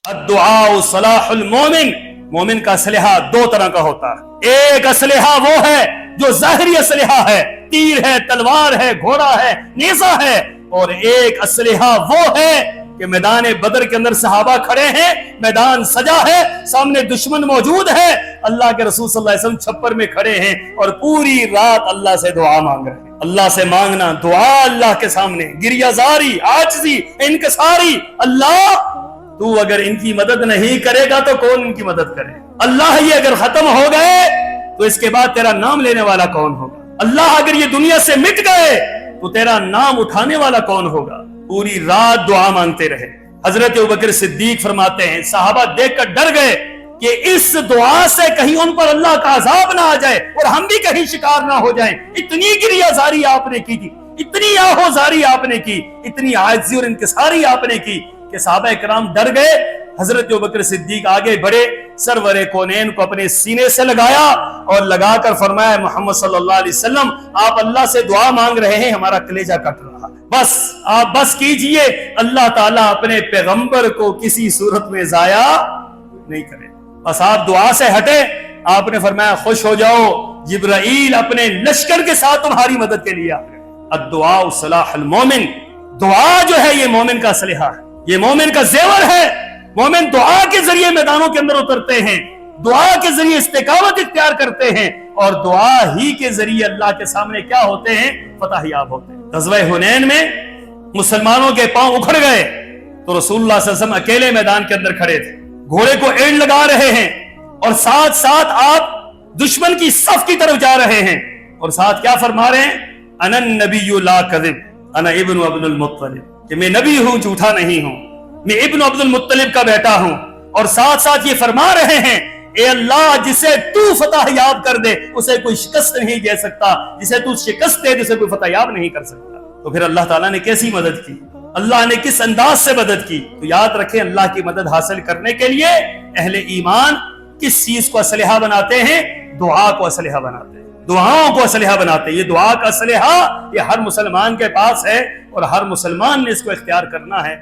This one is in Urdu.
الدعاء صلاح المومن، مومن کا اسلحہ دو طرح کا ہوتا ہے۔ ایک اسلحہ وہ ہے جو ظاہری اسلحہ ہے، تیر ہے، تلوار ہے، گھوڑا ہے، نیزہ ہے، اور ایک اسلحہ وہ ہے کہ میدان بدر کے اندر صحابہ کھڑے ہیں، میدان سجا ہے، سامنے دشمن موجود ہے، اللہ کے رسول صلی اللہ علیہ وسلم چھپر میں کھڑے ہیں اور پوری رات اللہ سے دعا مانگ رہے ہیں۔ اللہ سے مانگنا، دعا اللہ کے سامنے، گریہ زاری، عاجزی، انکساری، اللہ تو اگر ان کی مدد نہیں کرے گا تو کون ان کی مدد کرے؟ اللہ یہ اگر ختم ہو گئے تو اس کے بعد تیرا نام لینے والا کون ہوگا؟ اللہ اگر یہ دنیا سے مٹ گئے تو تیرا نام اٹھانے والا کون ہوگا؟ پوری رات دعا مانگتے رہے۔ حضرت ابوبکر صدیق فرماتے ہیں صحابہ دیکھ کر ڈر گئے کہ اس دعا سے کہیں ان پر اللہ کا عذاب نہ آ جائے اور ہم بھی کہیں شکار نہ ہو جائیں۔ اتنی گریہ زاری آپ نے کی تھی، اتنی آہو زاری آپ نے کی، اتنی عاجزی اور انکساری آپ نے کی کہ صحابہ کرام ڈر گئے۔ حضرت ابوبکر صدیق آگے بڑھے، سرور کونین کو اپنے سینے سے لگایا اور لگا کر فرمایا محمد صلی اللہ علیہ وسلم آپ اللہ سے دعا مانگ رہے ہیں، ہمارا کلیجہ کٹ رہا، بس آپ بس کیجئے، اللہ تعالیٰ اپنے پیغمبر کو کسی صورت میں ضائع نہیں کرے، بس آپ دعا سے ہٹے۔ آپ نے فرمایا خوش ہو جاؤ، جبرائیل اپنے لشکر کے ساتھ تمہاری مدد کے لیے آ گئے۔ الدعاء صلاح المومن، دعا جو ہے یہ مومن کا اسلحہ ہے، یہ مومن کا زیور ہے۔ مومن دعا کے ذریعے میدانوں کے اندر اترتے ہیں، دعا کے ذریعے استقامت اختیار کرتے ہیں، اور دعا ہی کے ذریعے اللہ کے سامنے کیا ہوتے ہیں؟ فتح یاب ہوتے ہیں۔ غزوہ حنین میں مسلمانوں کے پاؤں اکھڑ گئے تو رسول اللہ صلی اللہ علیہ وسلم اکیلے میدان کے اندر کھڑے تھے، گھوڑے کو ایڑ لگا رہے ہیں اور ساتھ ساتھ آپ دشمن کی صف کی طرف جا رہے ہیں، اور ساتھ کیا فرما رہے ہیں؟ انا النبی لا کذب انا ابن عبد المطلب، کہ میں نبی ہوں، جھوٹا نہیں ہوں، میں ابن عبد المطلب کا بیٹا ہوں، اور ساتھ ساتھ یہ فرما رہے ہیں اے اللہ جسے تو فتح یاب کر دے اسے کوئی شکست نہیں دے سکتا، جسے تو شکست دے اسے کوئی فتح یاب نہیں کر سکتا۔ تو پھر اللہ تعالیٰ نے کیسی مدد کی، اللہ نے کس انداز سے مدد کی؟ تو یاد رکھیں اللہ کی مدد حاصل کرنے کے لیے اہل ایمان کس چیز کو اسلحہ بناتے ہیں؟ دعا کو اسلحہ بناتے ہیں، دعاؤں کو اسلحہ بناتے ہیں۔ یہ دعا کا اسلحہ یہ ہر مسلمان کے پاس ہے اور ہر مسلمان نے اس کو اختیار کرنا ہے۔